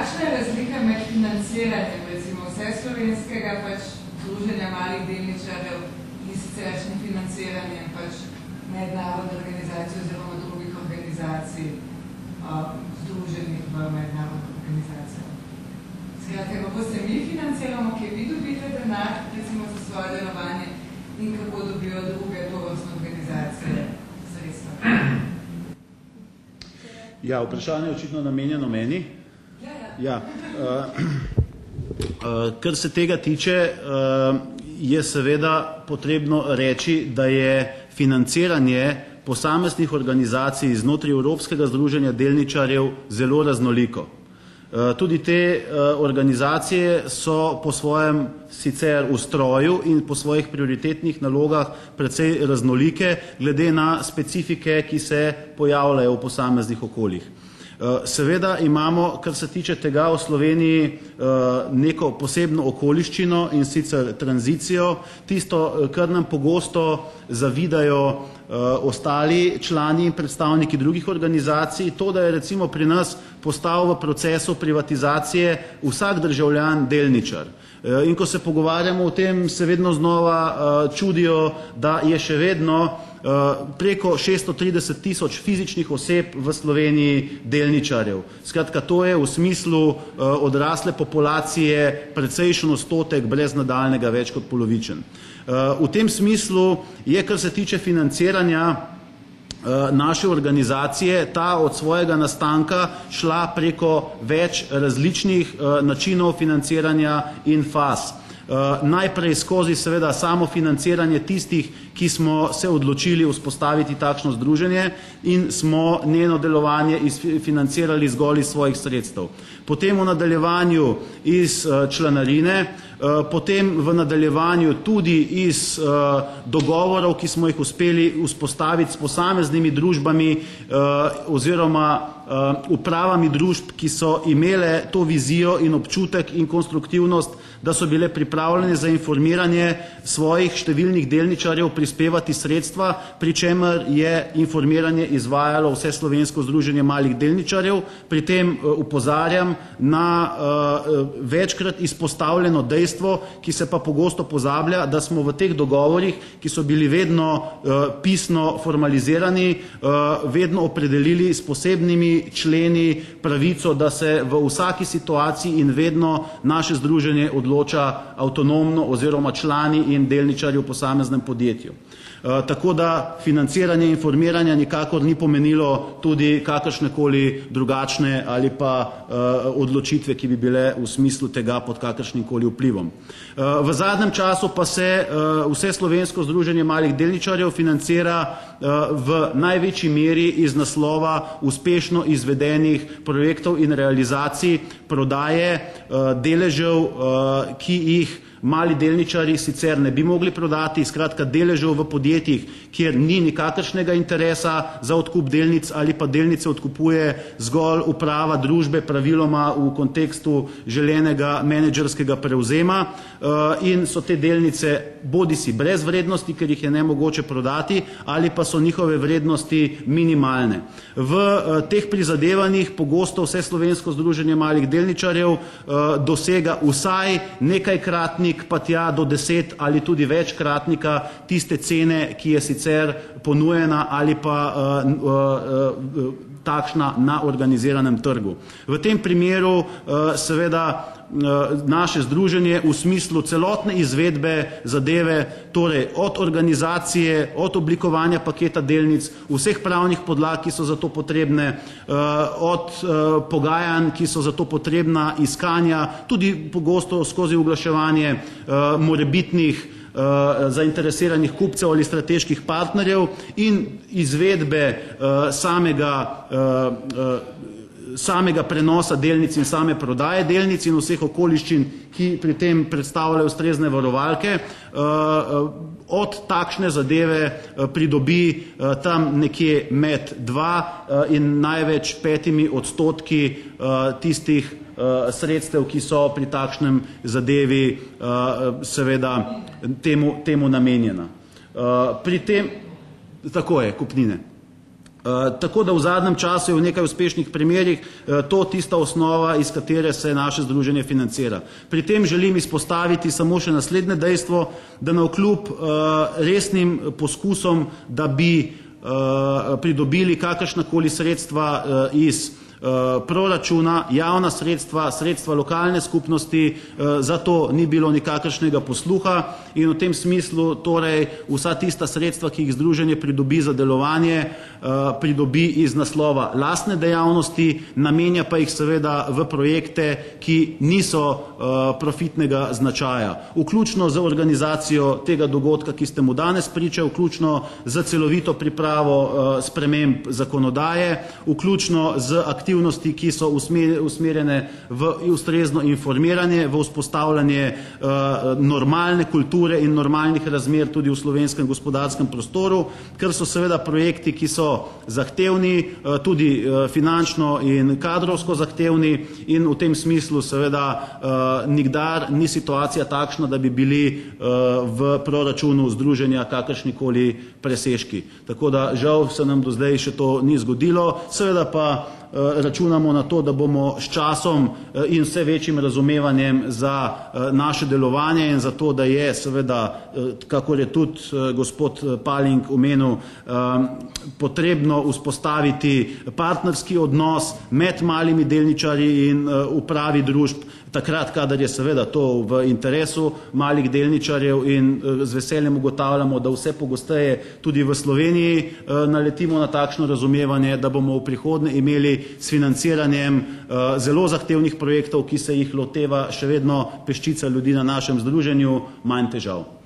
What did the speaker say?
kakšna je razlika med financiranjem, recimo vseslovenskega združenja malih delničarjev in siceršnjim financiranjem mednarodne organizacije oziroma drugih organizacij, združenih v mednarodno organizacijo? Skratka, kako se mi financiramo, kje vi dobite denar, recimo za svoje delovanje, in kako dobijo druge tovrstne organizacije sredstva? Ja, vprašanje je očitno namenjeno meni. Ja. Kar se tega tiče, je seveda potrebno reči, da je financiranje posameznih organizacij znotraj Evropskega združenja delničarjev zelo raznoliko. Tudi te organizacije so po svojem sicer ustroju in po svojih prioritetnih nalogah precej raznolike, glede na specifike, ki se pojavljajo v posameznih okoljih. Seveda imamo, kar se tiče tega, v Sloveniji neko posebno okoliščino in sicer tranzicijo, tisto, kar nam pogosto zavidajo ostali člani in predstavniki drugih organizacij, to, da je recimo pri nas postal v procesu privatizacije vsak državljan delničar. In ko se pogovarjamo o tem, se vedno znova čudijo, da je še vedno preko 630 tisoč fizičnih oseb v Sloveniji delničarjev. Skratka, to je v smislu odrasle populacije precejšen odstotek brez nadaljnega več kot polovičen. V tem smislu je, kar se tiče financiranja naše organizacije, ta od svojega nastanka šla preko več različnih načinov financiranja in faz. Najprej skozi seveda samo financiranje tistih, ki smo se odločili vzpostaviti takšno združenje in smo njeno delovanje financirali zgolj iz svojih sredstev. Potem v nadaljevanju iz članarine, potem v nadaljevanju tudi iz dogovorov, ki smo jih uspeli vzpostaviti s posameznimi družbami oziroma upravami družb, ki so imele to vizijo in občutek in konstruktivnost, da so bile pripravljene za informiranje svojih številnih delničarjev prispevati sredstva, pri čemer je informiranje izvajalo Vseslovensko združenje malih delničarjev. Pri tem opozarjam na večkrat izpostavljeno dejstvo, ki se pa pogosto pozablja, da smo v teh dogovorih, ki so bili vedno pisno formalizirani, vedno opredelili s posebnimi členi pravico, da se v vsaki situaciji in vedno naše združenje odloča avtonomno oziroma člani in delničarji v posameznem podjetju. Tako da financiranje informiranja nikakor ni pomenilo tudi kakršnekoli drugačne ali pa odločitve, ki bi bile v smislu tega pod kakršnimkoli vplivom. V zadnjem času pa se Vseslovensko združenje malih delničarjev financira v največji meri iz naslova uspešno izvedenih projektov in realizacij prodaje deležev, ki jih mali delničarji sicer ne bi mogli prodati, skratka deležev v podjetjih, kjer ni nikakršnega interesa za odkup delnic ali pa delnice odkupuje zgolj uprava družbe, praviloma v kontekstu želenega menedžerskega prevzema, in so te delnice bodisi brez vrednosti, ker jih je nemogoče prodati, ali pa so njihove vrednosti minimalne. V teh prizadevanjih pogosto Vseslovensko združenje malih delničarjev dosega vsaj nekajkratnik, pa tja do 10 ali tudi večkratnika tiste cene, ki je sicer ponujena ali pa takšna na organiziranem trgu. V tem primeru seveda naše združenje v smislu celotne izvedbe zadeve, torej od organizacije, od oblikovanja paketa delnic, vseh pravnih podlag, ki so za to potrebne, od pogajanj, ki so za to potrebna, iskanja, tudi pogosto skozi oglaševanje morebitnih zainteresiranih kupcev ali strateških partnerjev in izvedbe samega prenosa delnic in same prodaje delnic in vseh okoliščin, ki pri tem predstavljajo ustrezne varovalke, od takšne zadeve pridobi tam nekje med 2 in največ 5% tistih sredstev, ki so pri takšnem zadevi seveda temu namenjena. Pri tem, tako je, kupnine. Tako da v zadnjem času je v nekaj uspešnih primerih to tista osnova, iz katere se naše združenje financira. Pri tem želim izpostaviti samo še naslednje dejstvo, da navkljub resnim poskusom, da bi pridobili kakršnakoli sredstva iz proračuna, javna sredstva, sredstva lokalne skupnosti, za to ni bilo nikakršnega posluha in v tem smislu torej vsa tista sredstva, ki jih združenje pridobi za delovanje, pridobi iz naslova lastne dejavnosti, namenja pa jih seveda v projekte, ki niso profitnega značaja. Vključno z organizacijo tega dogodka, ki ste mu danes priča, vključno z celovito pripravo sprememb zakonodaje, vključno z aktivnostmi, ki so usmerjene v ustrezno informiranje, v vzpostavljanje normalne kulture in normalnih razmer tudi v slovenskem gospodarskem prostoru, ker so seveda projekti, ki so zahtevni, tudi finančno in kadrovsko zahtevni in v tem smislu seveda nikdar ni situacija takšna, da bi bili v proračunu združenja kakršnikoli presežki. Tako da žal se nam do zdaj še to ni zgodilo, seveda pa računamo na to, da bomo s časom in vse večjim razumevanjem za naše delovanje in za to, da je seveda, kakor je tudi gospod Paling omenil, potrebno vzpostaviti partnerski odnos med malimi delničarji in upravi družb, takrat, kadar je seveda to v interesu malih delničarjev in z veseljem ugotavljamo, da vse pogosteje tudi v Sloveniji naletimo na takšno razumevanje, da bomo v prihodnje imeli s financiranjem zelo zahtevnih projektov, ki se jih loteva še vedno peščica ljudi na našem združenju, manj težav.